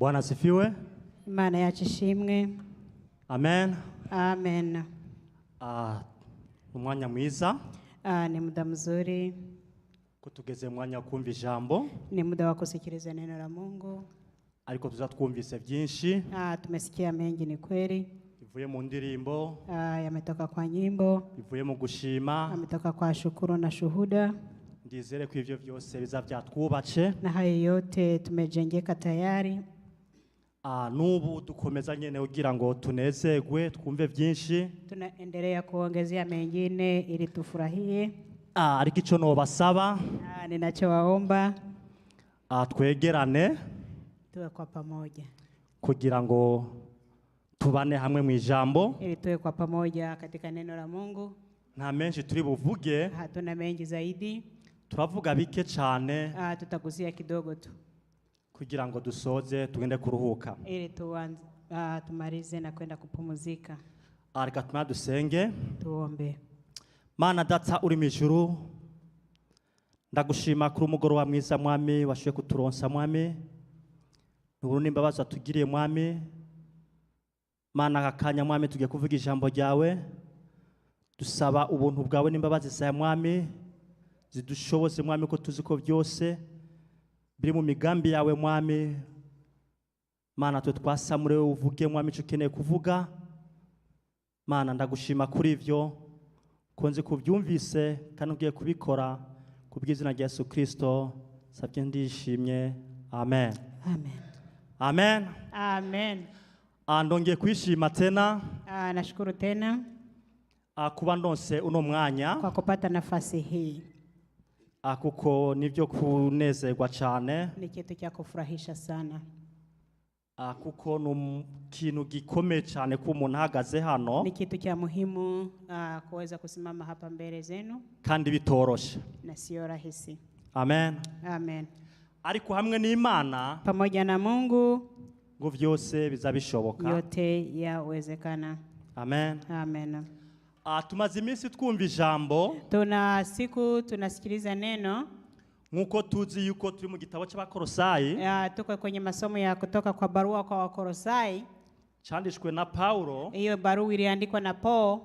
Bwana asifiwe. Imana yacu ishimwe. Amen. Amen. Umwanya mwiza. Ni muda mzuri. Kutugeze mwanya kumva ijambo. Ni muda wa kusikiliza neno la Mungu. Ariko tuzatwumvise byinshi. Tumesikia mengi, ni kweli. Bivuye mu ndirimbo. Yametoka kwa nyimbo. Bivuye mu gushima. Yametoka kwa shukuru na shuhuda. Ndizere ko ivyo byose bizavyatwubace. Na hayo yote tumejengeka tayari. Nubu dukomeza nyene kugira ngo tunezegwe twumve byinshi. Tunaendelea kuongezea mengine ili tufurahie. Ariko ico no basaba. Ninachowaomba. Twegerane. Tuwe kwa pamoja. Kugira ngo tubane hamwe mu ijambo. Ili tuwe kwa pamoja katika neno la Mungu. Nta menshi turi buvuge. Hatuna mengi zaidi. Turavuga bike cyane. Tutaguzia kidogo tu. Kugira ngo dusoze tugende kuruhuka. Ili tumalize na kwenda kupumzika. Reka tuma dusenge. Tuombe. Mana data uri mu ijuru, ndagushima kuri umugoroba mwiza mwami washoye kuturonsa mwami. Nubwo n'imbabazi atugiriye mwami. Mana akanya mwami tugiye kuvuga ijambo ryawe. Dusaba ubuntu bwawe n'imbabazi zawe mwami. Zidushoboze mwami ko tuzi ko byose biri mu migambi yawe mwami. Mana twe twasamure uvuge mwami cyo ukeneye kuvuga. Mana ndagushima kuri ivyo konze kubyumvise kandi ugiye kubikora kubw'izina rya Yesu Kristo sabye ndishimye. Amen. Amen. Amen. Amen. Ndongeye kwishima tena. Nashukuru tena kuba ndonse uno mwanya kwa kupata nafasi hii. Kuko nivyo kunezerwa cyane. Ni kitu cha kufurahisha sana. Kuko kintu gikomeye cyane ko umuntu ahagaze hano. Ni kitu cha muhimu kuweza kusimama hapa mbele zenu. Kandi bitoroshe. Na sio rahisi. Amen. Amen. Ariko hamwe n'Imana, pamoja na Mungu, ngo vyose bizabishoboka. Yote yawezekana. Amen. Amen. Tumaze iminsi twumva ijambo. Tuna siku tunasikiliza neno. Nkuko tuzi yuko turi mu gitabo cy'Abakolosai. Tuko kwenye masomo ya kutoka kwa barua kwa Wakolosai. Cyandishwe na Paulo. Hiyo barua iliandikwa na Paul.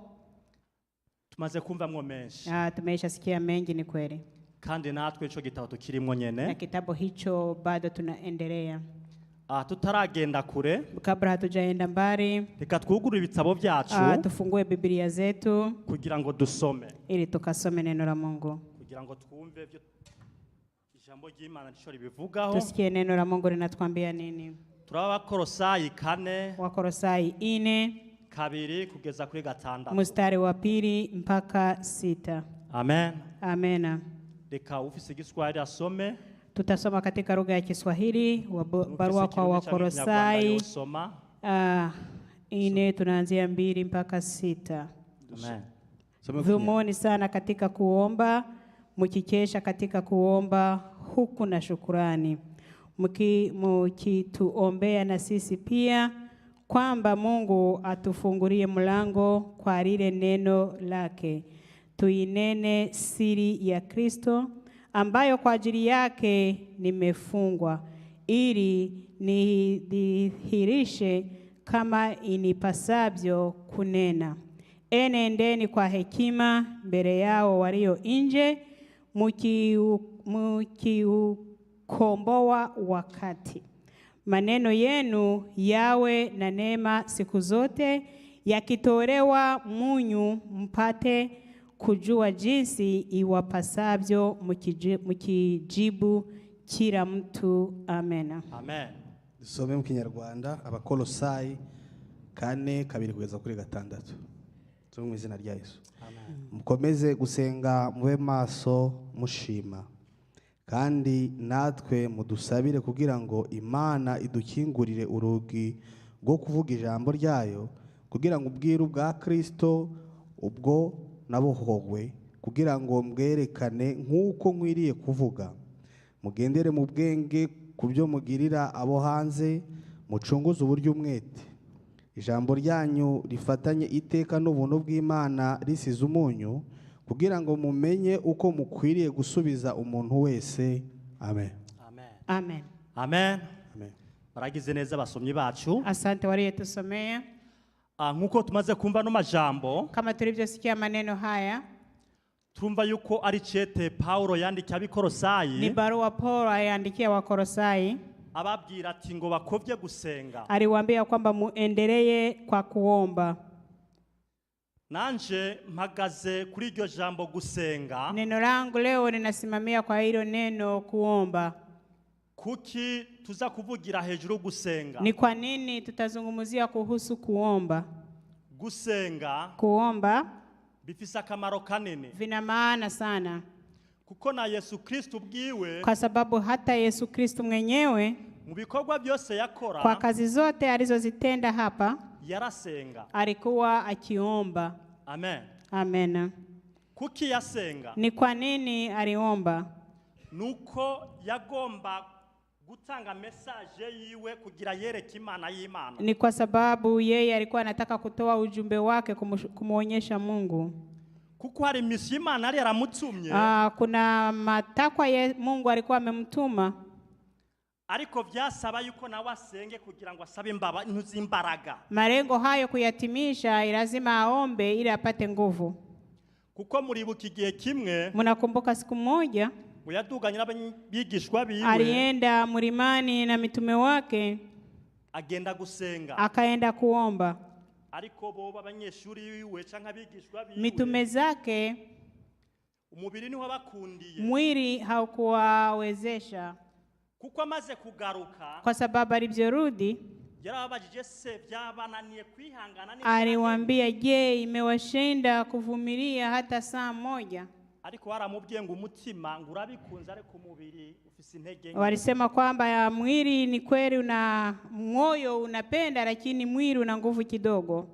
Tumaze kumva mwo menshi. Tumeshasikia mengi, ni kweli. Kandi natwe ico gitabo tukirimo nyene. Na kitabu hicho bado tunaendelea. Tutaragenda kure. Kabla hatujaenda mbali, reka twugurure ibitabo byacu. Tufungue Biblia zetu kugira ngo dusome. Ili tukasome neno la Mungu. Kugira ngo twumve byo ijambo ry'Imana rico ribivugaho. Tusikie neno la Mungu linatuambia nini. Turaba Wakolosai 4. Wakolosai 4. 2 kugeza kuri 6. Mstari wa 2 mpaka 6. Amen. Amen. Reka ufise Igiswahili asome. Tutasoma katika lugha ya Kiswahili barua kwa Wakolosai 4 tunaanzia 2 mpaka 6. Amen. Dhumuni sana katika kuomba, mkikesha katika kuomba huku na shukurani. Mkituombea na sisi pia kwamba Mungu atufungulie mlango kwa lile neno lake. Tuinene siri ya Kristo ambayo kwa ajili yake nimefungwa, ili nidhihirishe kama inipasavyo kunena. Enendeni kwa hekima mbele yao walio nje, mkiukomboa wakati. Maneno yenu yawe na neema siku zote, yakitolewa munyu mpate kujua jinsi iwapasavyo mkijibu kila mtu. Amen. Amen. Dusome mu Kinyarwanda Abakolosai 4:2 kugeza kuri 6. Mu izina rya Yesu. Amen. Mukomeze gusenga mube maso mushima. Kandi natwe mudusabire kugira ngo Imana idukingurire urugi rwo kuvuga ijambo ryayo, kugira ngo ubwiru bwa Kristo ubwo nabohogwe, kugira ngo mbwerekane nk'uko nkwiriye kuvuga. Mugendere mu bwenge kubyo mugirira abo hanze, mucunguze uburyo umwete. Ijambo ryanyu rifatanye iteka n'ubuntu bw'Imana risize umunyu, kugira ngo mumenye uko mukwiriye gusubiza umuntu wese. Amen. Amen. Amen. Amen. Amen. baragize neza basomyi bacu. Asante waliotusomea. Nkuko tumaze kumva no majambo, Kama tulivyosikia maneno haya, turumva yuko ari cete Paulo yandikiye ni abikorosayi, barua Paulo ayaandikia Wakolosai, ababwira ati ngo bakovye gusenga. aliwaambia kwamba muendelee kwa kuomba. Nanje mpagaze kuri iryo jambo gusenga. Neno langu leo ninasimamia kwa hilo neno kuomba. Kuki tuza kuvugira hejuru gusenga? Ni kwa nini tutazungumzia kuhusu kuomba? Gusenga Kuomba bifise akamaro kanini, vina maana sana, kuko na Yesu Kristo ubwiwe kwa sababu hata Yesu Kristo mwenyewe mu bikorwa byose yakora kwa kazi zote alizozitenda hapa yarasenga. alikuwa akiomba. Amen. Amen. Kuki yasenga? Ni kwa nini aliomba? Nuko yagomba gutanga message yiwe kugira yereke Imana y'Imana. Ni kwa sababu yeye alikuwa anataka kutoa ujumbe wake kumuonyesha Mungu. Kuko hari misi Imana yari yaramutumye, Kuna matakwa Mungu alikuwa amemtuma, ariko vyasaba yuko nawe asenge kugira ngo asabe imbaraga. malengo hayo kuyatimisha lazima aombe ili apate nguvu. Kuko muribuka igihe kimwe Mnakumbuka siku moja uyaduganye n'abigishwa biwe, alienda mlimani na mitume wake, agenda gusenga, akaenda kuomba. ariko bo abanyeshuri biwe canke abigishwa biwe, Mitume zake umubiri niho bakundiye, mwili haukuwawezesha, kuko amaze kugaruka kwa sababu alivyorudi yarababajije se byabananiye kwihangana ni, aliwaambia, je, imewashinda kuvumilia hata saa moja? ariko waramubwiye ngo umutima ngo urabikunze ariko umubiri ufise intege nke. Walisema kwamba mwili ni kweli moyo unapenda, lakini mwili una nguvu kidogo.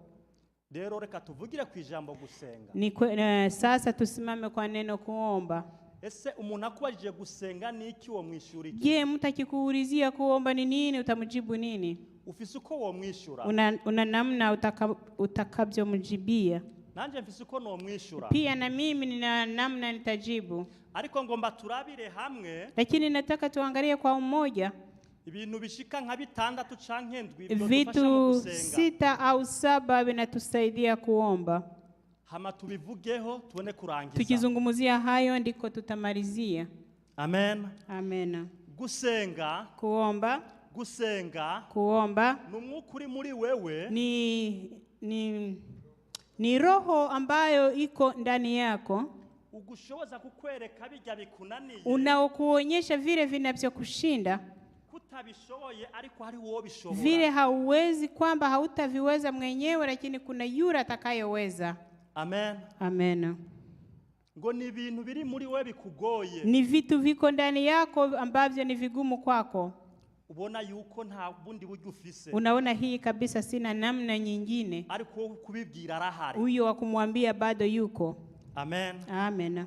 Rero reka tuvugire ku ijambo gusenga. Sasa tusimame kwa neno kuomba. Ese umuntu akubajije gusenga niki wo mwishura iki? Je, mtu akikuulizia kuomba ni nini, utamjibu nini? Ufise uko wo mwishura? Una namna utakavyomjibia. Nanje mfise uko no mwishura. Pia na mimi nina namna nitajibu. Ariko ngomba turabire hamwe, Lakini nataka tuangalie kwa umoja ibintu bishika nka 6 canke 7 vitu 6 au 7 vinatusaidia kuomba. Hama tubivugeho tuone kurangiza. Tukizungumzia hayo ndiko tutamalizia. Amen. Amen. Gusenga, Kuomba, gusenga kuomba n'umwuka uri muri wewe, ni roho ambayo iko ndani yako, ugushoboza kukwereka bijya bikunaniye, unaokuonyesha vile vinavyokushinda, kutabishoboye ariko hari uwo bishobora, vile hauwezi kwamba hautaviweza mwenyewe, lakini kuna yule atakayeweza. Amen. Amen. Ngo ni ibintu biri muri wewe bikugoye, Ni vitu viko ndani yako ambavyo ni vigumu kwako. ubona yuko nta bundi buryo ufise, Unaona hii kabisa sina namna nyingine, ariko kubibwira arahari. huyo wa kumwambia bado yuko. Amen. Amen.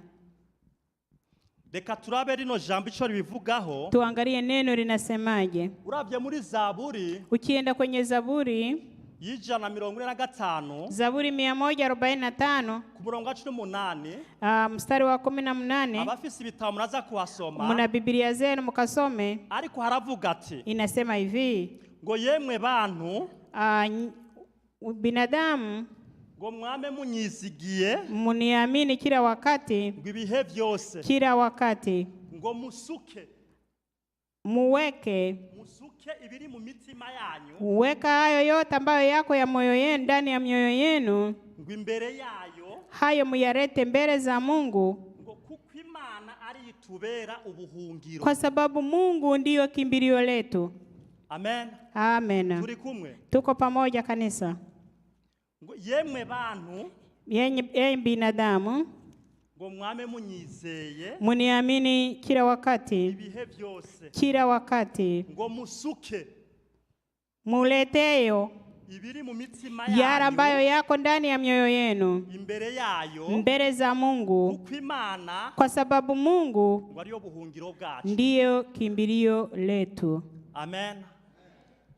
Reka turabe rino jambo ico ribivugaho. Tuangalie neno linasemaje. Uravye muri Zaburi Ukienda kwenye Zaburi, Zaburi 145 ku murongo wa 18, mstari wa 18, abafise ibitabo muraza kuhasoma, muna Biblia zenu mukasome. ariko haravuga ati, Inasema hivi, ngo yemwe bantu binadamu ngo mwame munyizigiye, muniamini kila wakati, ngo ibihe byose, kila wakati ngo musuke muweke ibiri mu mitima yanyu, uweka hayo yote ambayo yako ya moyo yenu, ndani ya mioyo yenu, ngo imbere yayo, hayo muyarete mbele za Mungu, ngo kuko Imana ari itubera ubuhungiro, kwa sababu Mungu ndiyo kimbilio letu. Amen. Amen. Turi kumwe, Tuko pamoja kanisa. ngo yemwe bantu, Yenye binadamu, ngo mwame munyizeye, muniamini kila wakati, ibihe byose, kila wakati, ngo musuke muleteyo ibiri mu mitima yale yanyu, ambayo yako ndani ya mioyo yenu imbere yayo, mbele za Mungu, kuko Imana kwa sababu Mungu ngo ariyo buhungiro bwacu. ndiyo kimbilio letu. Amen.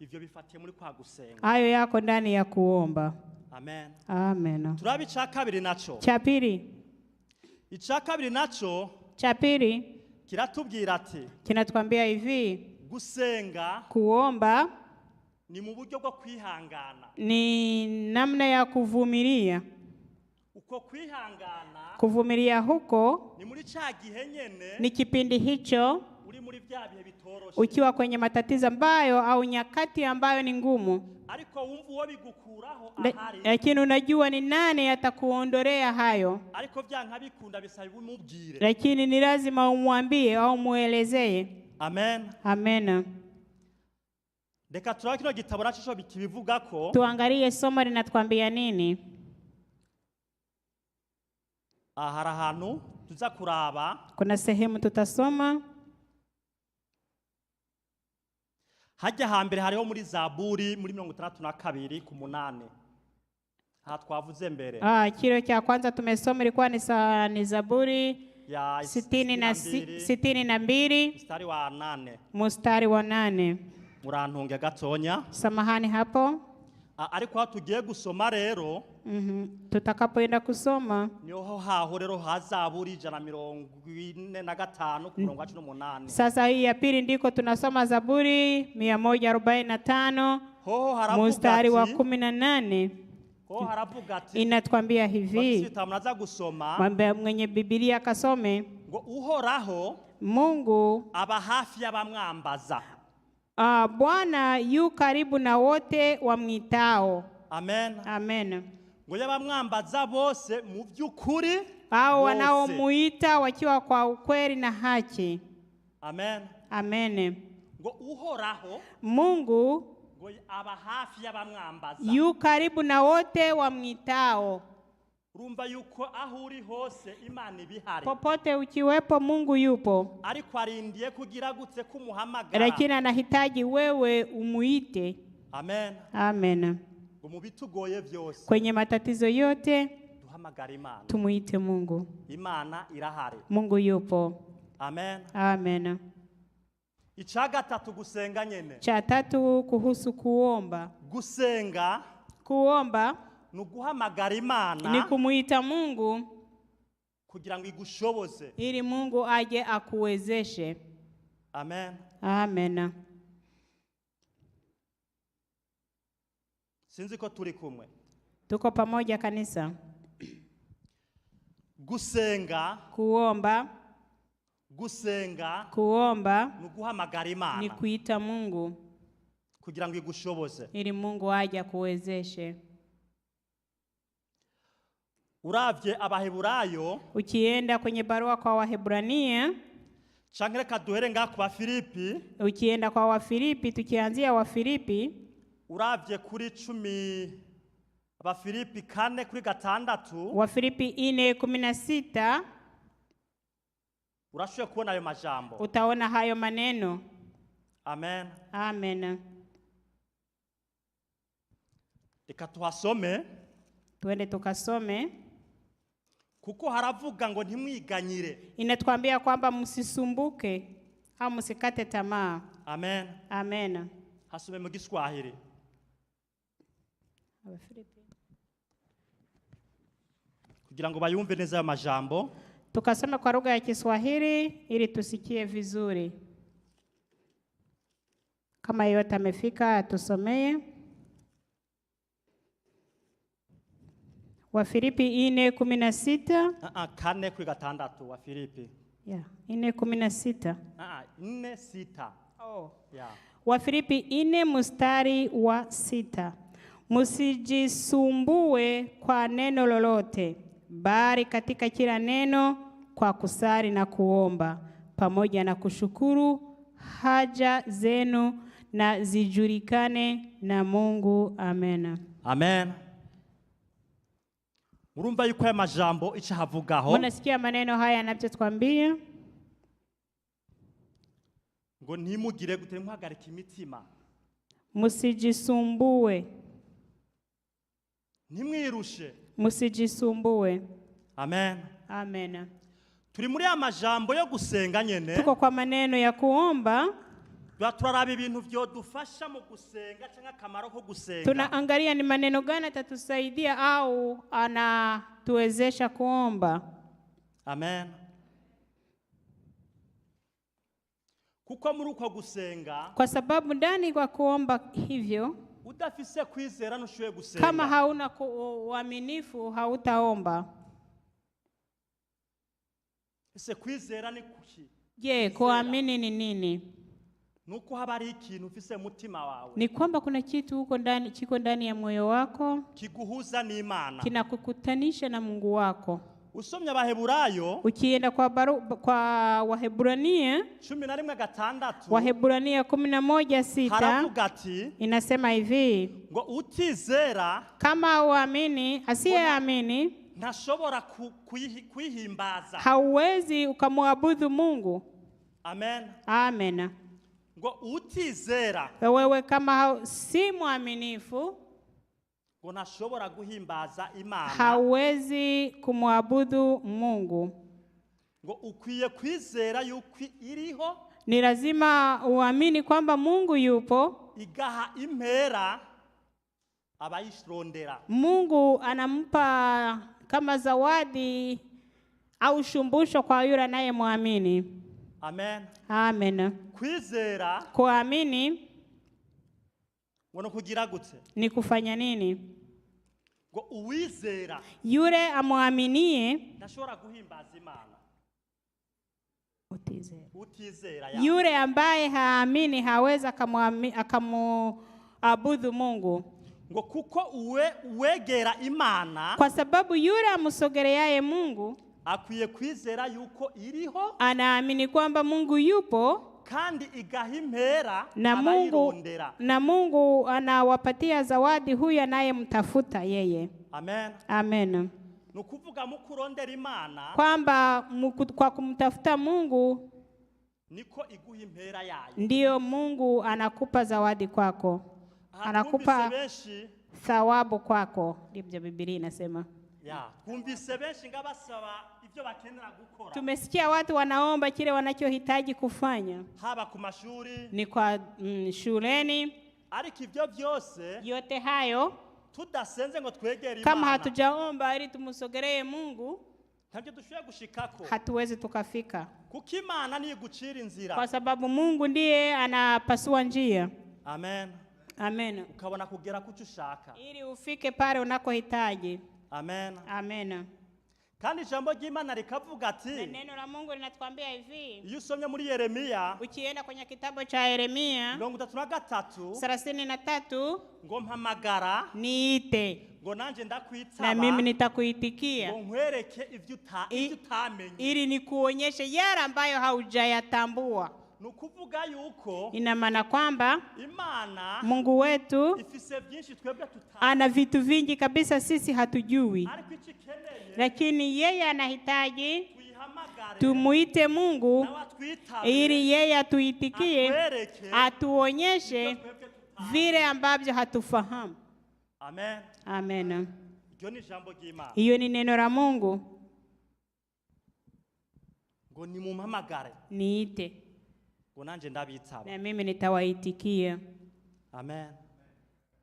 Ivyo bifatiye muri kwa gusenga. Hayo yako ndani ya kuomba. Amen. Amen. Turabi ca kabiri naco. Cha pili. Ica kabiri naco Cha pili kiratubwira ati, kinatuambia hivi, gusenga Kuomba ni mu buryo bwo kwihangana. ni namna ya kuvumilia. Uko kwihangana Kuvumilia huko ni muri cha gihe nyene ni kipindi hicho uri muri bya bihe bitoroshe, ukiwa kwenye matatizo ambayo au nyakati ambayo ni ngumu, ariko wumva uwo bigukuraho ahari, lakini unajua ni nani atakuondolea hayo, ariko byanka bikunda bisaba umubwire, lakini ni lazima umwambie au muelezee. Amen. Amen. Reka turabe kino gitabo naco bikibivuga ko. Tuangalie somo linatuambia nini. Hari ahantu tuza kuraba, Kuna sehemu tutasoma. hajya hambere hariho muri Zaburi muri 62 ku 8. Aha twavuze mbere. Kilo cha kwanza tumesoma ilikuwa ni Zaburi Ya 62 mstari wa 8. mstari wa 8. Murantunge gatonya. Samahani hapo. Ariko tugiye gusoma rero, tutakapoenda kusoma niho haho rero ha Zaburi 145 ku 18. Sasa hii ya pili ndiko tunasoma Zaburi 145 hoho haravuga mstari wa 18. Hoho haravuga ati, inatuambia hivi, mnaza gusoma, mwambie mwenye Biblia kasome, ngo uhoraho Mungu aba hafi y'abamwambaza. Bwana yu karibu na wote wamwitao. Amen. Amen. Ngo y'abamwambaza bose mu by'ukuri, hao wanaomuita wakiwa kwa ukweli na haki. Amen. Amen. Ngo uhoraho Mungu ngo aba hafi y'abamwambaza, yu karibu na wote wamwitao. Urumva yuko aho uri hose Imana ibihari. Popote ukiwepo Mungu yupo. Ariko arindiye kugira gutse kumuhamagara, lakini anahitaji wewe umuite. Amen. Amen. Ngo mu bitugoye byose, kwenye matatizo yote duhamagara Imana. Tumuite Mungu. Imana irahari. Mungu yupo. Amen. Amen. Ica gatatu gusenga nyene. Cha tatu kuhusu kuomba. Gusenga, kuomba nuguhamagara Imana, ni kumuita Mungu kugira ngo igushoboze, ili Mungu aje akuwezeshe. Amen. Amen. Sinzi ko turi kumwe. Tuko pamoja kanisa. Gusenga, kuomba nuguhamagara Imana, ni kuita Mungu kugira ngo igushoboze, ili Mungu aje akuwezeshe. Uravye Abaheburayo, ukienda kwenye barua kwa Wahebrania, canke reka duhere nga kwa Filipi, ukienda kwa Wafilipi, tukianzia Wafilipi, uravye kuri 10, Abafilipi 4:6, Wafilipi 4:16, urashoboye kubona ayo majambo. utaona hayo maneno. Amen. Amen. Reka tuhasome, tuende tukasome. Kuko haravuga ngo ntimwiganyire. Inatuambia kwamba msisumbuke au msikate tamaa. Amen. Amen. Hasome mu Giswahili. Kugira ngo bayumve neza ayo majambo. Tukasoma kwa lugha ya Kiswahili ili tusikie vizuri. Kama yote amefika atusomee. Wafilipi 4:16. 4:6 Wafilipi. Yeah, 4:16. 4:6. Oh. Yeah. Wafilipi 4:6. Msijisumbue kwa neno lolote, bali katika kila neno kwa kusali na kuomba pamoja na kushukuru haja zenu na zijulikane na Mungu. Amen. Amen. Urumva yuko aya majambo ica havugaho. Unasikia maneno haya yanatutwambia ngo ntimugire gute muhagarika imitima. Msijisumbue. Ntimwirushe. Msijisumbue. Amen. Amen. Turi muri amajambo yo gusenga nyene. Tuko kwa maneno ya kuomba. Turaraba ibintu byo dufasha mu gusenga cyangwa akamaro ko gusenga. Tunaangalia ni maneno gani atatusaidia au anatuwezesha kuomba. Amen. kuko muri uko gusenga kwa sababu ndani kwa kuomba hivyo, udafise kwizera ntushoboye gusenga. kama hauna uaminifu hautaomba. Ese kwizera ni kuki? Je, kuamini ni nini? Nuko haba ari ikintu ufise mutima wawe, Ni kwamba kuna kitu huko ndani, kiko ndani ya moyo wako, kiguhuza n'Imana, kinakukutanisha na Mungu wako. Usomye Abaheburayo Ukienda kwa Wahebrania 11:6, Wahebrania 11:6 haravuga ati inasema hivi, ngo utizera kama uamini, asiyeamini ntashobora kwihimbaza. hauwezi ukamwabudu Mungu. Amen. Amen. Ngo utizera, Wewe kama si mwaminifu ngo ntashobora guhimbaza Imana, hauwezi kumwabudu Mungu. ngo ukwiye kwizera yuko iriho, Ni lazima uamini kwamba Mungu yupo. igaha impera abayishondera. Mungu anampa kama zawadi au shumbusho kwa yule anayemwamini. Amen. Amen. Kwizera Kuamini ngono kugira gute? ni kufanya nini? Ngo uwizera Yule amwaminie, ntashobora guhimbaza Imana. Utizera ya. yule ambaye haamini haweza akamuabudu Mungu, Ngo kuko uwegera Imana, kwa sababu yule amsogeleaye Mungu akwiye kwizera yuko iriho, anaamini kwamba Mungu yupo, kandi igaha impera na Mungu anawapatia zawadi huyu anayemtafuta yeye. Amen. Amen. Nukuvuga mukurondera Imana, Kwamba kwa kumtafuta Mungu niko iguha impera yayo. ndiyo Mungu anakupa zawadi kwako, anakupa thawabu kwako. Ndivyo Biblia inasema. Twumvise benshi ngabasaba ibyo bakenera gukora. Tumesikia watu wanaomba kile wanachohitaji kufanya, haba ku mashuri, ni kwa shuleni, ariko ibyo byose yote hayo tudasenze ngo twegere Imana, kama hatujaomba ili tumusogelee Mungu, ntabyo dushoboye gushikako, hatuwezi tukafika. kuko Imana ni gucira inzira, Kwa sababu Mungu ndiye anapasua njia. Amen. Amen. Ukabona kugera kucyo ushaka, ili ufike pale unakohitaji. Amen. Amen. Kandi ijambo ry'Imana rikavuga ati, neno la Mungu linatuambia hivi, iyo usomye muri Yeremia, ukienda kwenye kitabu cha Yeremia 33 ngo mpamagara niite, ngo nanje ndakwitaba, na mimi nitakuitikia, ngo nkwereke ibyo utamenye, ili nikuonyeshe yale ambayo haujayatambua. Nukuvuga yuko ina maana kwamba Imana Mungu wetu ifise byinshi twebwe tutamenye, ana vitu vingi kabisa sisi hatujui, ariko ikikeneye, lakini yeye anahitaji tumuite Mungu ili yeye atuitikie, atuonyeshe vile ambavyo hatufahamu. Amen. Amen. Hiyo ni neno la Mungu. Ngo nimumpamagare, niite, ngo nanje ndabitaba, na mimi nitawaitikia. Amen.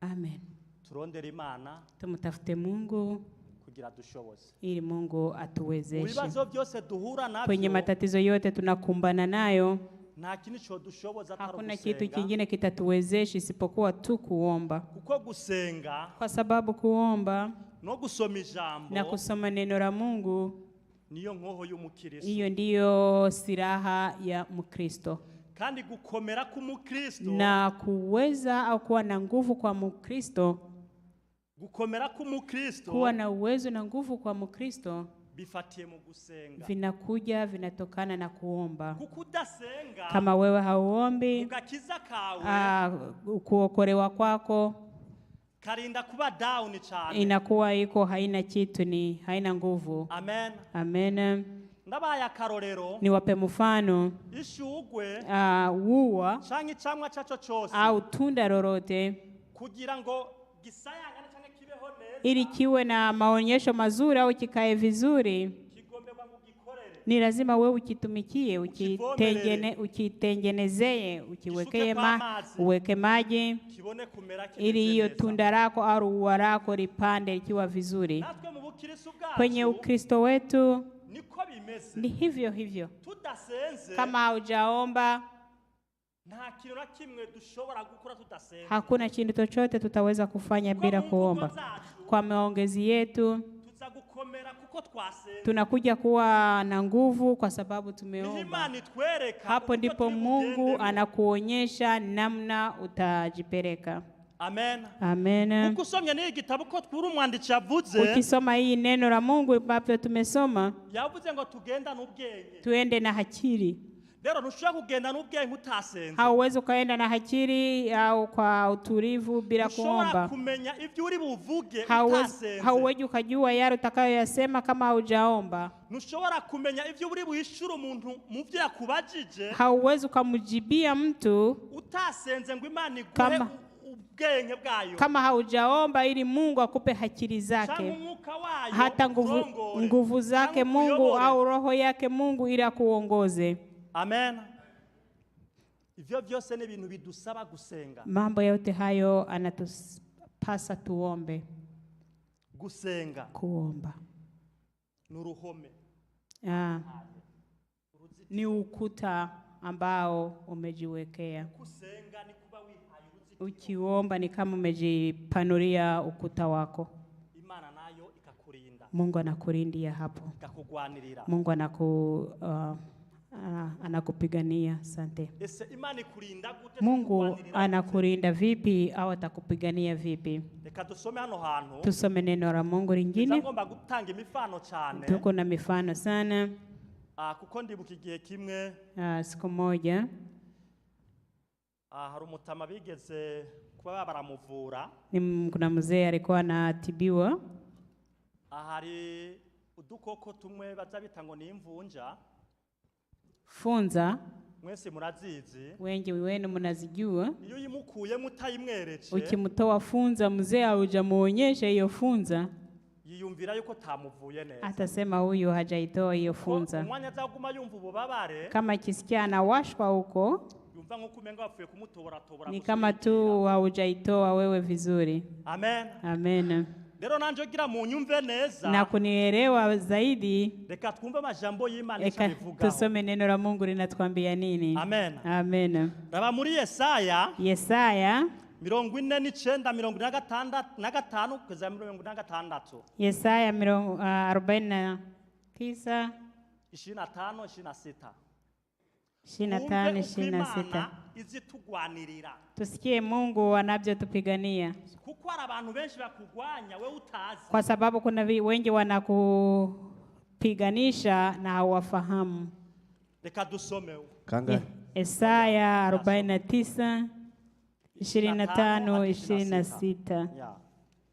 Amen. Turondere Imana, tumtafute Mungu kugira dushoboze, ili Mungu atuwezeshe. Ibibazo byose duhura navyo, kwenye matatizo yote tunakumbana nayo, nta kintu cyo dushoboza atari gusenga. Hakuna kitu kingine kitatuwezesha isipokuwa tu kuomba. Kuko gusenga, kwa sababu kuomba no gusoma ijambo na kusoma neno la Mungu niyo nkoho y'umukristo, hiyo ndiyo silaha ya Mkristo. Kandi gukomera k'umukristo, na kuweza au kuwa na nguvu kwa Mkristo, gukomera k'umukristo, kuwa na uwezo na nguvu kwa Mkristo, bifatiye mu gusenga, vinatokana na kuomba. Kukudasenga, kama wewe hauombi, ugakiza kawe, kuokolewa kwako karinda kuba down cyane, inakuwa iko haina kitu, ni haina nguvu. Amen. Amen. Ndabaye akarorero, niwape mfano, ishugwe uwa canke icamwa caco cose au tunda lolote, kugira ngo gisayangane canke kibeho neza, ili kiwe na maonyesho mazuri au kikae vizuri, kigomberwa mugikorere, ni lazima wewe ukitumikie, ukitengenezee, ukiwekee uweke maji, kibone kumera ili hiyo tunda lako au uwa lako lipande likiwa vizuri. Natwe mu bukristo bwacu, kwenye Ukristo wetu niko bimeze, ni hivyo hivyo. Tudasenze, kama haujaomba, nta kintu na kimwe dushobora gukora tudasenga. Hakuna kitu chochote tutaweza kufanya bila kuomba. Kwa maongezi yetu tuza gukomera kuko twasenga. Tunakuja kuwa na nguvu kwa sababu tumeomba. Hapo ndipo Mungu anakuonyesha namna utajipeleka. Amen. Amen. Ukusomya ni igitabo ko twuri umwanditsi yavuze. Ukisoma hii neno la Mungu ambapo tumesoma, yavuze ngo tugenda n'ubwenge. Tuende na hakiri. Lero ntushobora kugenda n'ubwenge utasenze. Hauwezi ukaenda na hakiri au kwa utulivu bila kuomba. Ushobora kumenya ivyo uri buvuge utasenze. Hauwezi ukajua yale utakayoyasema kama haujaomba. Ntushobora kumenya ivyo uri buhishura umuntu mu byo yakubajije. Hauwezi ukamjibia mtu utasenze ngo Imana iguhe ubwenge bwayo. Kama haujaomba ili Mungu akupe hakiri zake. Hata nguvu zake Mungu au roho yake Mungu ili akuongoze. Amen. Ivyo byose ni ibintu bidusaba gusenga. Mambo yote hayo anatupasa tuombe. Gusenga. Kuomba. Nuruhome. Ni ukuta ambao umejiwekea. Kusenga ni kuba wihaye uruzitiro. Ukiomba ni kama umejipanulia ukuta wako. Imana nayo ikakurinda. Mungu anakurindia hapo. Ikakugwanirira. Mungu anakupigania. Asante. Mungu anakurinda vipi au atakupigania vipi? Tusome neno la Mungu lingine. Tuko na mifano sana. Kuko ndibuka igihe kimwe siku moja hari umutama bigeze kuba baramuvura. Kuna mzee alikuwa anatibiwa. Hari udukoko tumwe baza bita ngo ni imvunja. Funza. Mwese murazizi. Wengi wenu mnazijua. Iyo yimukuye mutayimwereje. Ukimtoa funza mzee hujamuonyesha hiyo funza, yiyumvira yuko tamuvuye neza. Atasema huyu hajaitoa hiyo funza. Umwanya azaguma yumva ububabare. Kama kisikia anawashwa huko, yumva nko kumenga bafuye kumutobora tobora. Ni kama tu haujaitoa wewe vizuri. Amen. Amen. Lero nanje gira mu nyumve neza. Na kunielewa zaidi. Reka twumve amajambo y'Imana ivuga. Tusome neno la Mungu linatuambia nini? Amen. Amen. Raba muri Yesaya. Yesaya 49:45 kugeza 46. Yesaya 49 25-26. 25-26. Izitugwanirira. Tusikie Mungu anavyotupigania. Kuko hari abantu benshi bakugwanya we utazi. Kwa sababu kuna wengi wanakupiganisha na hawafahamu. Reka dusome. Yesaya 49 25-26.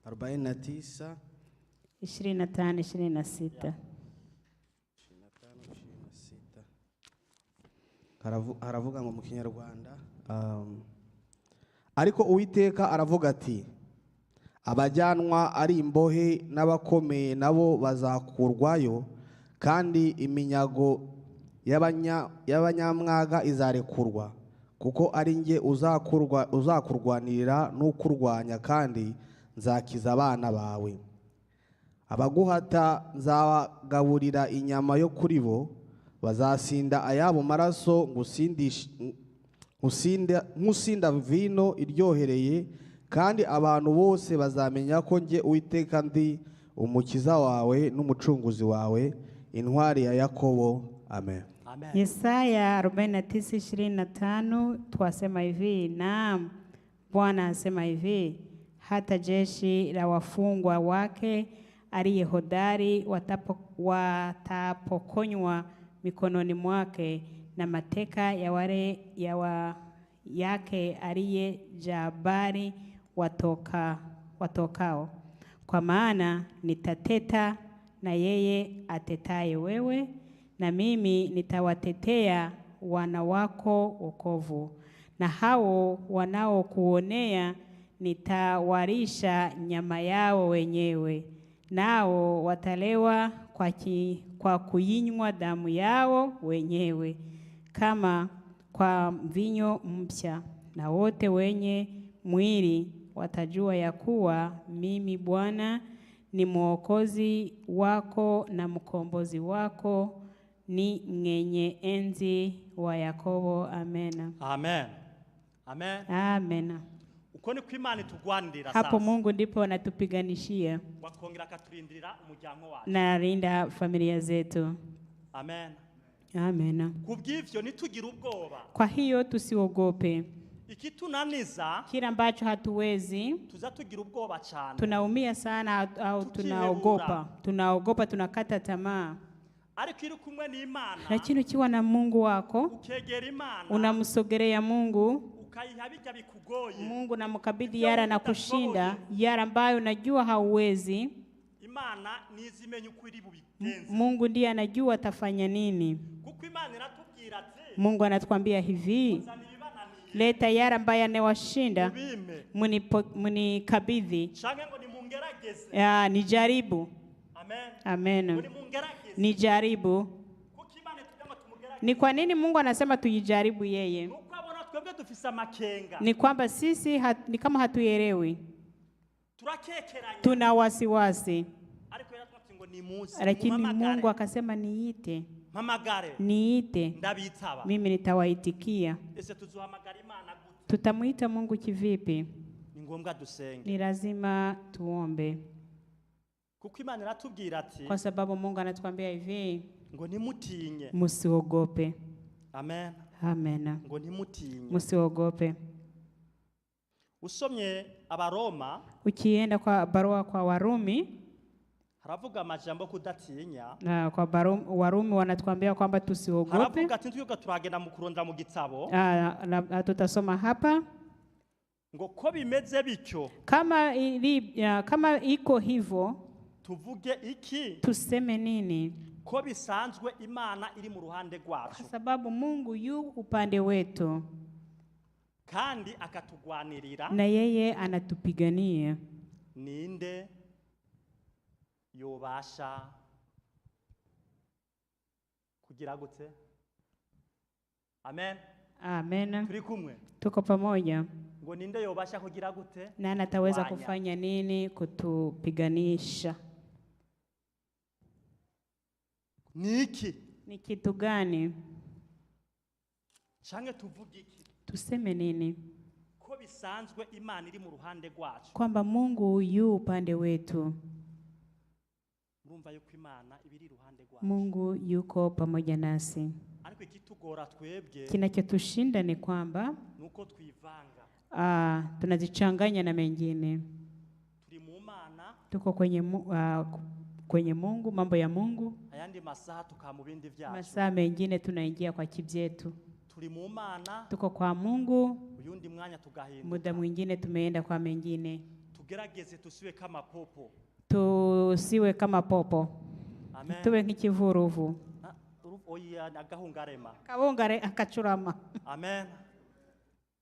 49 25-26. Haravuga ngo mu Kinyarwanda ariko Uwiteka aravuga ati, abajyanwa ari imbohe n'abakomeye nabo bazakurwayo, kandi iminyago y'abanyamwaga izarekurwa, kuko ari nge uzakurwanirira n'ukurwanya, kandi nzakiza abana bawe. Abaguhata nzabagaburira inyama yo kuri bo, bazasinda ayabo maraso nk'usinda vino iryohereye, kandi abantu bose bazamenya ko nge Uwiteka ndi umukiza wawe n'umucunguzi wawe, intwari ya Yakobo. Amen. Yesaya 49:25 twasema hivi, naam, Bwana asema hivi, hata jeshi la wafungwa wake aliye hodari watapokonywa mikononi mwake, na mateka ya wale yake aliye jabari watokao. Kwa maana nitateta na yeye atetaye wewe, na mimi nitawatetea wana wako wokovu, na hao wanaokuonea nitawalisha nyama yao wenyewe, nao watalewa kwa kuinywa damu yao wenyewe kama kwa mvinyo mpya, na wote wenye mwili watajua ya kuwa mimi Bwana ni Mwokozi wako na mkombozi wako, ni mwenye enzi wa Yakobo. Amen. Amen. Amen. Amen. Uko niko Imana itugwanirira Hapo sasa. Mungu ndipo anatupiganishia Wakongera akaturindira umuryango wacu. na alinda familia zetu. Amen. Amen. Kubw'ivyo nitugira ubwoba. Kwa hiyo tusiogope. Ikitunaniza Kila ambacho hatuwezi, tuza tugira ubwoba cyane. tunaumia sana au tunaogopa, tunakata tamaa. Ariko iri kumwe n'Imana, Lakini ukiwa na Mungu wako, ukegera Imana, unamsogelea Mungu, ukayiha bijya bikugoye. Mungu namkabidhi yara na kushinda yara ambayo unajua hauwezi. Imana nizimenya uko iri bubigenze. Mungu ndiye anajua atafanya nini. Kuko Imana iratubwira ati, Mungu anatuambia hivi, leta yara ambayo anawashinda, munikabidhi. Change ngo nimungerageze. Nijaribu. Amen. Amen. Nimungerageze. Nijaribu. Kuko Imana itubwira tumugerageze. Ni kwa nini Mungu anasema tujaribu yeye? Nuko abona twebwe dufise amakenga. Ni kwamba sisi ni kama hatuelewi. Turakekeranya. Tuna wasiwasi. Ariko yaratubwira ngo nimuze. Lakini Mungu akasema niite. Mpamagare. Niite. Ndabitaba. Mimi nitawaitikia. Ese tuzohamagara Imana gute? Tutamuita Mungu kivipi? Ni ngombwa dusenge. Ni lazima tuombe. Kuko Imana iratubwira ati, Kwa sababu Mungu anatuambia hivi, ngo nimutinye. Musiogope. Amen. Amen. Ngo nimutinye. Musiogope. Usomye Abaroma, Ukienda kwa barua kwa Warumi, haravuga amajambo kudatinya. na kwa Warumi wanatuambia kwamba tusiogope. Haravuga ati tuyuka turagenda mu kurondera mu gitabo. Tutasoma hapa. Ngo ko bimeze bityo. Kama iko hivyo, Tuvuge iki? tuseme nini? Ko bisanzwe Imana iri mu ruhande Kwa rwacu. sababu Mungu yu upande wetu. Kandi akatugwanirira. Na yeye anatupigania. Ninde yobasha kugira gute? Amen. Amen. Turi kumwe. Tuko pamoja. Ngo ninde yobasha kugira gute? Na ataweza kufanya nini kutupiganisha? Niki? Ni kitu gani? Change tuvuge iki? Tuseme nini? Ko bisanzwe Imana iri mu ruhande rwacu. Kwamba Mungu yu upande wetu. Murumva yuko Imana ibiri ruhande rwacu. Mungu yuko pamoja nasi. Ariko ikitugora twebwe, Kinachotushinda ni kwamba nuko twivanga. Tunazichanganya na mengine. Turi mu Mana, Tuko kwenye Mungu, mambo ya Mungu. ayandi masaha tukamubindi vyacu. Masaa mengine tunaingia kwa kibyetu. Turi mu Mana, Tuko kwa Mungu, uyundi mwanya tugahinduka. muda mwingine tumeenda kwa mengine. Tugerageze tusiwe kama popo. Tusiwe kama popo. Amen. Tuwe nk'ikivuruvu. Oya nagahungarema. Kabungare akacurama. Amen.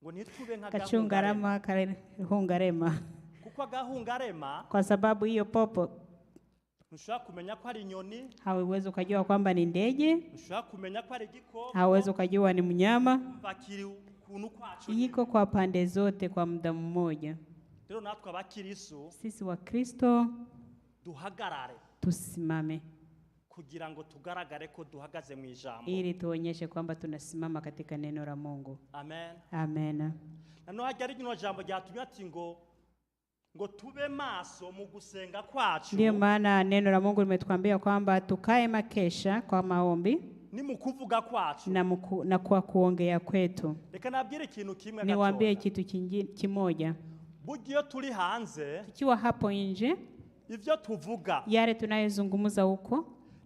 Ngo nitube Kachungarama kahungarema. Kuko agahungarema, Kwa sababu hiyo popo ntushaka kumenya ko ari inyoni, hauwezi ukajua kwamba ni ndege, ntushaka kumenya ko ari igikoko, hauwezi ukajua ni mnyama. bakiri ukuntu kwacu. Iko kwa pande zote kwa muda mmoja. Rero natwe abakirisu Sisi wa Kristo duhagarare tusimame kugira ngo tugaragare ko duhagaze mu ijambo. ili tuonyeshe kwamba tunasimama katika neno la Mungu. Amen. Amen. Nano hajari gino jambo ryatumye ati ngo tube maso mu gusenga kwacu. Ndio maana neno la Mungu limetuambia kwamba tukae makesha kwa maombi Ni mu kuvuga kwacu. na kwa kuongea kwetu. Reka nabwire ikintu kimwe Niwaambie gatoya. kitu kimoja. Buryo turi hanze, Tukiwa hapo nje, ivyo tuvuga yale tunayozungumza huko,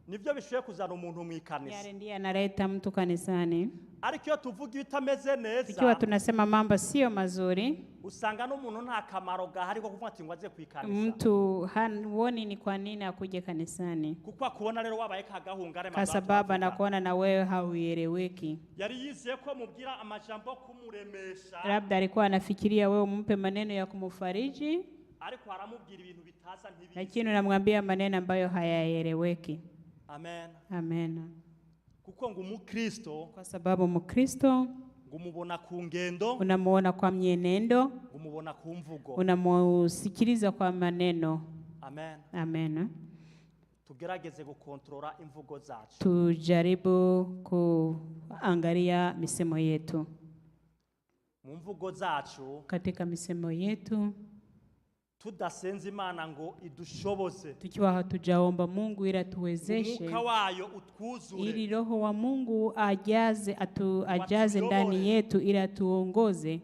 nivyo bishoye kuzana umuntu mu ikanisa. yale ndiye analeta mtu kanisani. Ariko iyo tuvuga ibitameze neza, Tukiwa tunasema mambo sio mazuri, usanga n'umuntu nta kamaro gahari ko kuvuga ati ngo aze kwikanisa. mtu haoni ni kwa nini akuje kanisani. Kuko akubona rero wabaye kagahungare Kwa sababu anakuona na wewe haueleweki. yari yizeye ko mubwira amajambo kumuremesha, Labda alikuwa anafikiria wewe umpe maneno ya kumfariji, ariko aramubwira ibintu bitaza ntibizi. lakini unamwambia maneno ambayo hayaeleweki. Amen. Amen. Kuko ngo umukristo Kwa sababu Mkristo umubona ku ngendo, unamuona kwa mienendo, umubona ku mvugo. unamusikiliza kwa maneno. Amen. Amen. Tugerageze gukontrola imvugo zacu. Tujaribu kuangalia misemo yetu. mu mvugo zacu katika misemo yetu, tudasenza Imana ngo idushoboze, tukiwa hatujaomba Mungu ili atuwezeshe, umwuka wayo utwuzure, ili Roho wa Mungu ajaze ndani yetu ili atuongoze.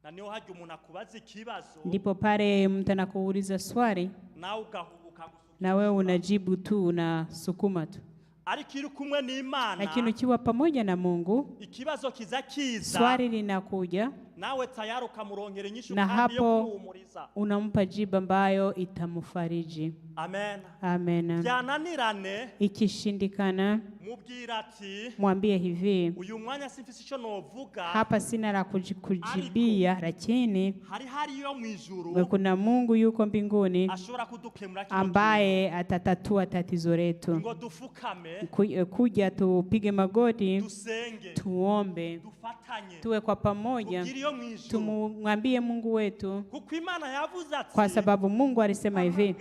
na niho hajya umuntu akubaza ikibazo, Ndipo pale mtu anakuuliza swali nawe ugahubuka na wewe unajibu tu, unasukuma tu. ariko iri kumwe n'Imana, Lakini ukiwa pamoja na Mungu, ikibazo kiza kiza, swali linakuja nawe tayari ukamurongera inyishu na kandi yo hapo kumuhumuriza. unampa jibu ambayo itamfariji. Amen. Amen. Byananirane, Ikishindikana, mubwira ati mwambie hivi, uyu mwanya simfise ico novuga, hapa sina la kujibia, lakini hariyo mu ijuru kuna Mungu yuko mbinguni ashobora kudukemura kino ambaye atatatua tatizo letu. ngo dufukame, Kuja tupige magoti, dusenge, tuombe, dufatanye, tuwe kwa pamoja, tugiriyo mu ijuru, tumwambie Mungu wetu, kuko Imana yavuze ati, kwa sababu Mungu alisema hivi,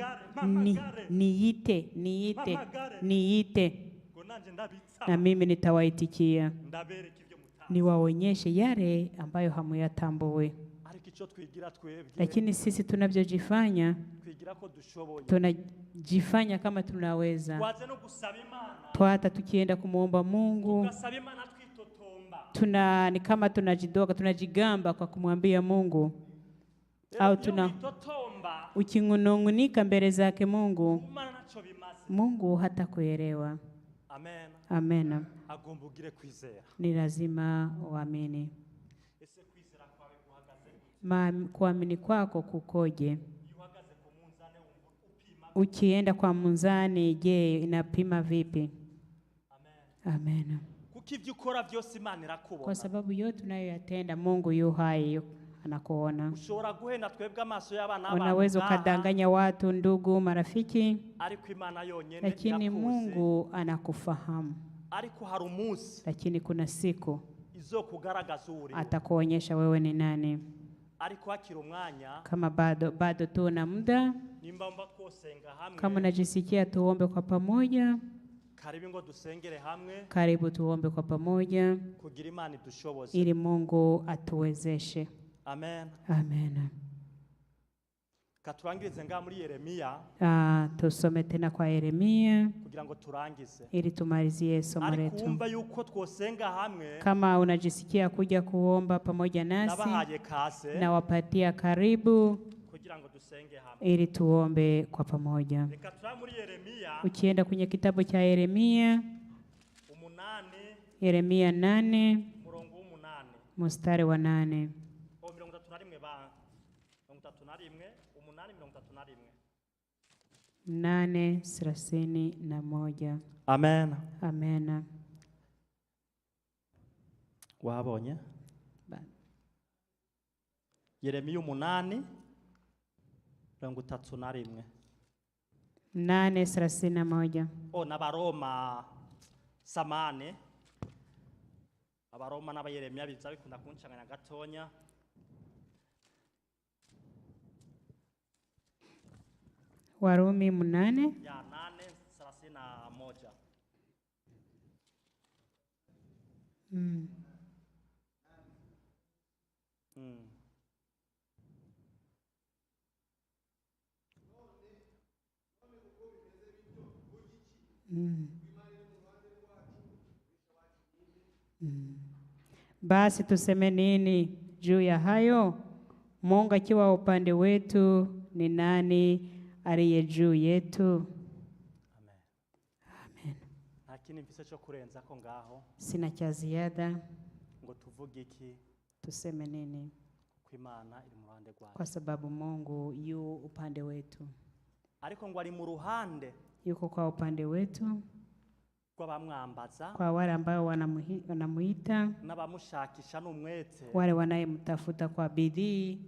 niite ngo nanje ndabitsa, na mimi nitawaitikia, ndabereka ivyo mutazi. niwaonyeshe yale ambayo hamuyatambue. Ariko ico twigira twebwe, Lakini sisi tunavyojifanya, twigira ko dushoboye, tunajifanya kama tunaweza. waze no gusaba Imana, Hata tukienda kumuomba Mungu, tugasaba Imana twitotomba, ni kama tunajidoga, tunajigamba kwa kumwambia Mungu, au ukingunungunika mbele zake Mungu, Imana naco bimaze. Mungu hata kuelewa. Amen. Amen. Agomba ugire kwizera. Ni lazima uamini. Ese kwizera kwawe guhagaze? Kuamini kwako kukoje? Uhagaze ku munzane upima. Ukienda kwa munzani, je, inapima vipi? Amen. Amen. Kuko ivyo ukora byose Imana irakubona. Kwa sababu yote unayoyatenda Mungu yu hai, anakuona. Ushobora guhenda twebwe amaso y'abana abantu. Unaweza ukadanganya watu, ndugu, marafiki, ariko Imana yonyene, lakini Mungu anakufahamu. Ariko hari umunsi, lakini kuna siku izokugaragaza uri, atakuonyesha wewe ni nani. Ariko hakiri umwanya, kama bado tu na muda, nimba twosenga hamwe, kama unajisikia tuombe kwa pamoja, karibu ngo dusengere hamwe, karibu tuombe kwa pamoja, kugira Imana idushoboze, ili Mungu atuwezeshe. Amen. Amen. Katurangirize nga muri Yeremia. Tusome tena kwa Yeremia kugira ngo turangize, ili tumalizie somo letu. Ariko umva yuko twosenga hamwe, kama unajisikia kuja kuomba pamoja nasi, nabahaye kaze, na wapatia karibu kugira ngo dusenge hamwe, ili tuombe kwa pamoja. Reka tura muri Yeremia. Ukienda kwenye kitabu cha Yeremia 8, Yeremia 8 mstari wa 8. 8:31. Amen. Amen. Wabonye? Yeremia 8:31. 8:31. N'abaroma samane. Abaroma n'abayeremia biza bikunda kunchanganya gatonya. Warumi 8. Ya 8:31. Basi tuseme nini juu ya hayo? Mungu akiwa upande wetu, ni nani aliye juu yetu? Amen. Amen. Lakini mfise cyo kurenza ko ngaho. Sina cha ziada. Ngo tuvuge iki? Tuseme nini? Kwa Imana iri mu ruhande rwacu. Kwa sababu Mungu yu upande wetu. Ariko ngo ari mu ruhande. Yuko kwa upande wetu. Kwa bamwambaza. Kwa wale ambao wanamuita. N'abamushakisha n'umwete. Wale wanayemtafuta kwa bidii.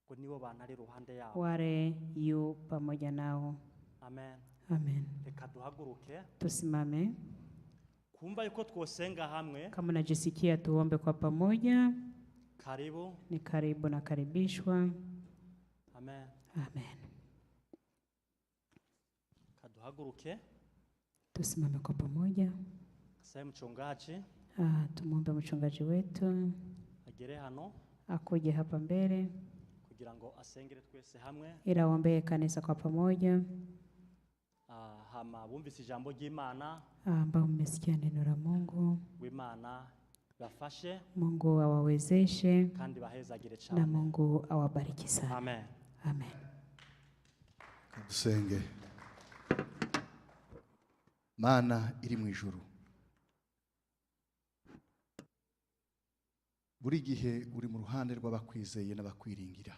Ngo nibo banari ruhande yao. Wale yu pamoja nao. Amen. Amen. Reka duhaguruke. Tusimame. Kumva yuko twosenga hamwe. Kama unajisikia tuombe kwa pamoja. Karibu. Ni karibu na karibishwa. Amen. Amen. Kaduhaguruke. Tusimame kwa pamoja. Sasa mchungaji. Tumwombe mchungaji wetu. agere hano akuje hapa mbele kugira ngo asengere twese hamwe. ili aombee kanisa kwa pamoja. Hama bumvise ijambo ry'Imana, Ambao mmesikia neno la Mungu. w'Imana bafashe Mungu awawezeshe kandi bahezagire cyane. na Mungu awabariki sana. Amen. Amen. Dusenge. Mana iri mu ijuru, buri gihe uri mu ruhande rw'abakwizeye n'abakwiringira.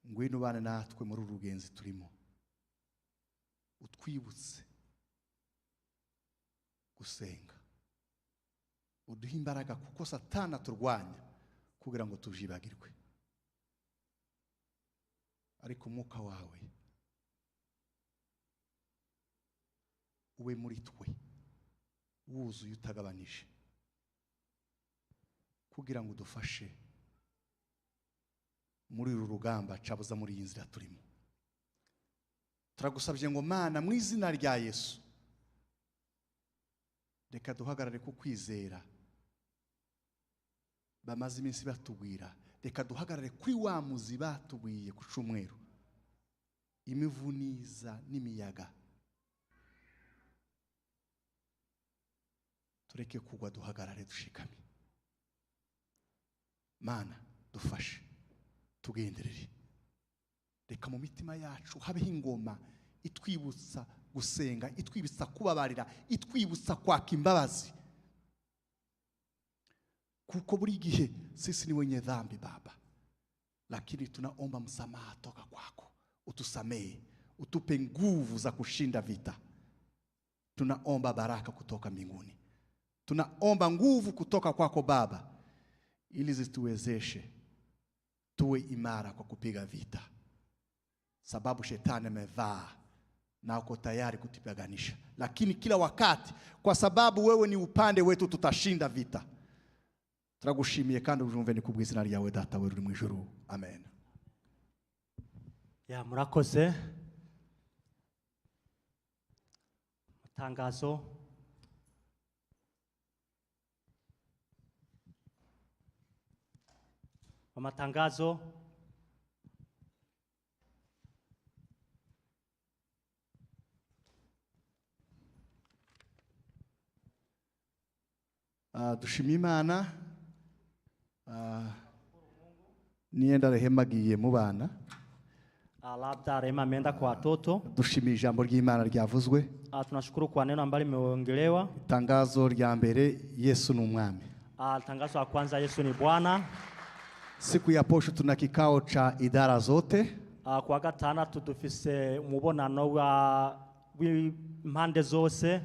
Ngwino bane natwe muri urugenzi turimo, utwibutse gusenga, uduhe imbaraga kuko Satani aturwanya kugira ngo tujibagirwe, ariko umwuka wawe ube muri twe wuzuye utagabanije kugira ngo udufashe muri uru rugamba cabuza muri iyi nzira turimo. Turagusabye ngo Mana mu izina rya Yesu, reka duhagarare ku kwizera bamaze iminsi batubwira, reka duhagarare kuri wa muzi batubwiye ku cyumweru, imivuniza n'imiyaga tureke kugwa, duhagarare dushikame. Mana dufashe tugenderere, reka mu mitima yacu habeho ingoma itwibutsa gusenga, itwibutsa kubabarira, itwibutsa kwaka imbabazi, kuko buri gihe sisi ni wenye dhambi Baba, lakini tunaomba msamaha toka kwako, utusamehe, utupe nguvu za kushinda vita. Tunaomba baraka kutoka mbinguni, tunaomba nguvu kutoka kwako Baba, ili zituwezeshe tuwe imara kwa kupiga vita, sababu shetani amevaa na uko tayari kutupiganisha, lakini kila wakati kwa sababu wewe ni upande wetu tutashinda vita. Turagushimiye kandi ujumve ni kubw'izina ryawe Data wewe uri mu ijuru. Amen. Ya murakoze. Matangazo. Matangazo. Dushimiye Imana, nienda rehema giye mu bana. Labda rehema ameenda kwa watoto. Dushimiye ijambo ry'Imana ryavuzwe. Tunashukuru kwa neno ambalo limeongelewa. Tangazo rya mbere, Yesu ni umwami. Tangazo la kwanza, Yesu ni Bwana. Siku ya posho tuna kikao cha idara zote. Kwa gatandatu dufise umubonano wa impande zose.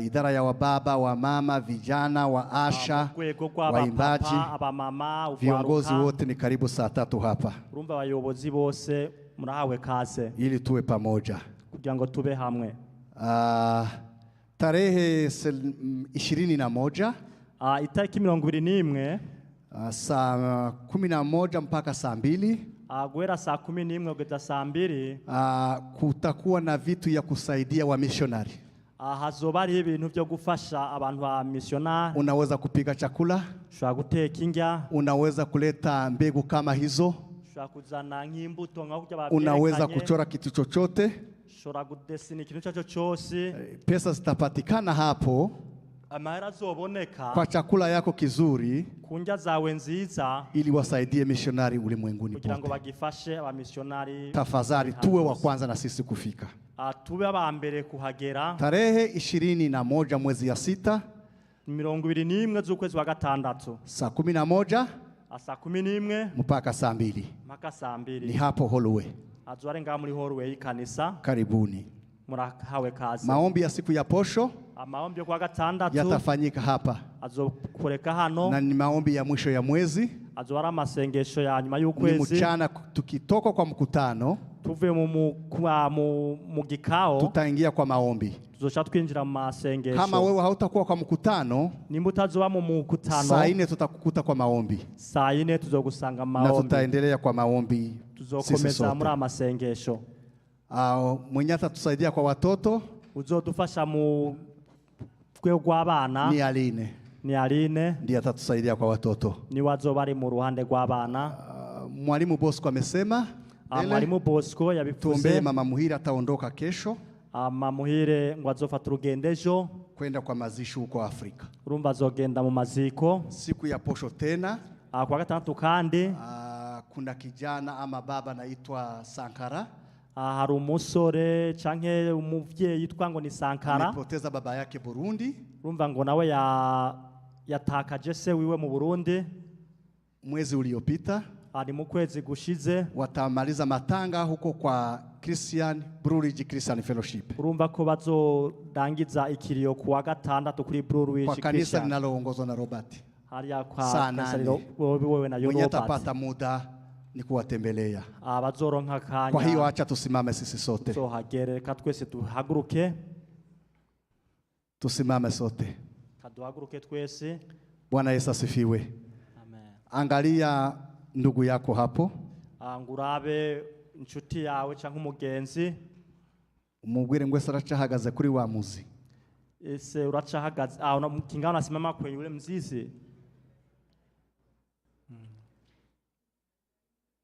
Idara ya wababa, wa mama, vijana, wa asha, waimbaji, viongozi wote ni karibu saa 3 hapa. Urumva abayobozi bose murahawe kaze ili tuwe pamoja kugira ngo tube hamwe. Tarehe 21 itariki 21 saa 11 mpaka saa 2 guhera saa 11 kugeza saa 2 kutakuwa na vitu ya kusaidia wa missionary. Hazoba ari ibintu byo gufasha abantu ba missionary. Unaweza kupika chakula, ushobora guteka indya, unaweza kuleta mbegu kama hizo, ushobora kuzana nk'imbuto nka kujya babyerekanye, unaweza kuchora kitu chochote, ushobora kudesina ikintu cyacho cyose. Pesa zitapatikana hapo, amahera azoboneka kwa chakula yako kizuri, kunja zawe nziza, ili wasaidie missionary ulimwenguni pote. kugira ngo bagifashe aba missionary. Tafadhali tuwe wa kwanza na sisi kufika. Tube aba mbere kuhagera. Tarehe 21 mwezi ya 6 21 z'ukwezi wa gatandatu saa 11 saa 11 mpaka saa 2 mpaka saa 2 ni hapo hallway. Azware nga muri hallway kanisa. Karibuni. Murahawe kazi. Maombi ya siku ya posho, maombi kwa gatandatu yatafanyika hapa. Azokoreka hano. Na ni maombi ya mwisho ya mwezi. Azwara amasengesho ya nyuma y'ukwezi. Ni mchana tukitoka kwa mkutano, tuve mu gikao, tutaingia kwa maombi. Tuzocha twinjira mu masengesho. Kama wewe hautakuwa kwa mkutano, nimba utazoba mu mkutano, saa 4 tutakukuta kwa maombi. Saa 4 tuzogusanga maombi. Na tutaendelea kwa maombi. Tuzokomeza muri amasengesho. Mwenye atatusaidia kwa watoto, uzodufasha mu rwego rw'abana ni Aline. ni Aline, ndiye atatusaidia kwa watoto. ni wazoba ari mu ruhande rw'abana. Mwalimu Bosco amesema Mwalimu Bosco tuombee yabivuze, mama Muhire ataondoka kesho Mama Muhire ngo azofata urugendo ejo kwenda kwa mazishi huko Afrika. urumva azogenda mu maziko. Siku ya posho tena Kwa gatandatu kandi kuna kijana ama baba naitwa Sankara hari umusore canke umuvyeyi yitwa ngo ni Sankara, amepoteza baba yake Burundi. urumva ngo nawe yatakaje se wiwe mu Burundi Mwezi uliopita. ari mu kwezi gushize. Watamaliza matanga huko kwa Blue Ridge Christian Fellowship, urumva ko bazorangiza ikiriyo kuwa gatandatu kuri Blue Ridge kwa kanisa linaloongozwa na Robert. hariya kwa Sana kanisa wewe na mwenye Robert. atapata muda ni kuwatembelea. Bazoronka kanya. Kwa hiyo acha tusimame sisi sote. Hagere ka twese tuhaguruke. Tusimame sote. Kaduhaguruke twese. Bwana Yesu asifiwe. Amen. Angalia ndugu yako hapo. Ngurabe inshuti yawe cyangwa umugenzi. Umubwire ngo ese aracahagaze kuri wa muzi. Ese uracahagaze kingana unasimama kwenye ule mzizi.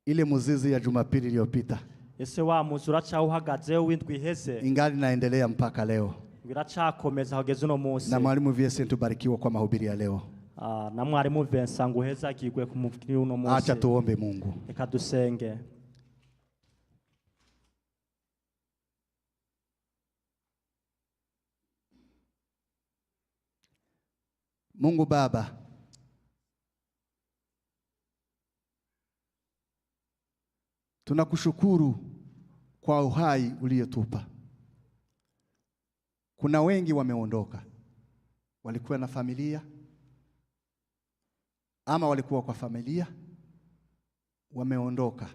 Ile muzizi ya Jumapili iliyopita. Ese wa muzi uracahagaze windwi iheze. Ingali naendelea mpaka leo. Biracakomeza hageze no munsi. Na mwalimu Vincent tubarikiwe kwa mahubiri ya leo. Na mwalimu Vincent nguheza kigwe kumuvukiri uno munsi. Acha tuombe Mungu. Reka dusenge. Mungu Baba, tunakushukuru kwa uhai uliotupa. Kuna wengi wameondoka, walikuwa na familia ama walikuwa kwa familia, wameondoka,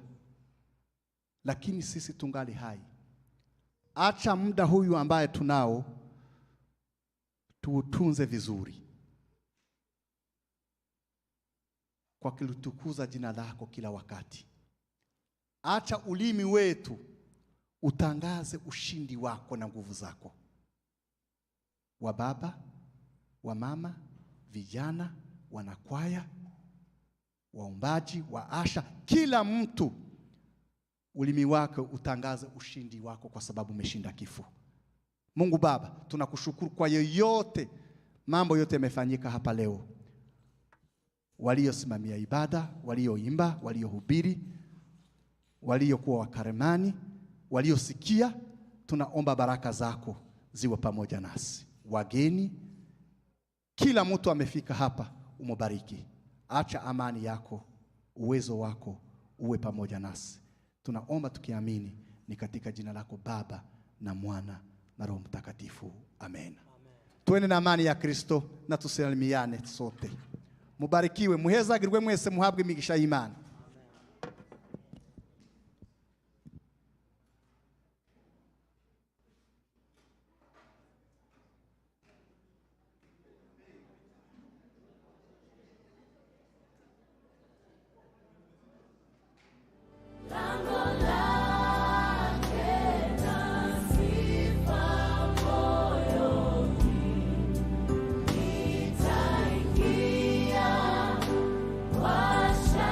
lakini sisi tungali hai. Acha muda huyu ambaye tunao tuutunze vizuri, kwa kulitukuza jina lako kila wakati. Acha ulimi wetu utangaze ushindi wako na nguvu zako. Wa baba, wa mama, vijana, wanakwaya, waombaji, waasha, kila mtu ulimi wako utangaze ushindi wako, kwa sababu umeshinda kifo. Mungu Baba, tunakushukuru kwa yoyote, mambo yote yamefanyika hapa leo. Waliosimamia ibada, walioimba, waliohubiri, waliokuwa wakaremani, waliosikia, tunaomba baraka zako ziwe pamoja nasi. Wageni, kila mtu amefika hapa, umubariki. Acha amani yako, uwezo wako uwe pamoja nasi. Tunaomba tukiamini ni katika jina lako Baba na Mwana na Roho Mtakatifu. Amen. Tuende na amani ya Kristo na tusalimiane sote. Mubarikiwe, muhezagirwe mwese, muhabwe imigisha y'Imana. Washa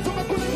tumekuletea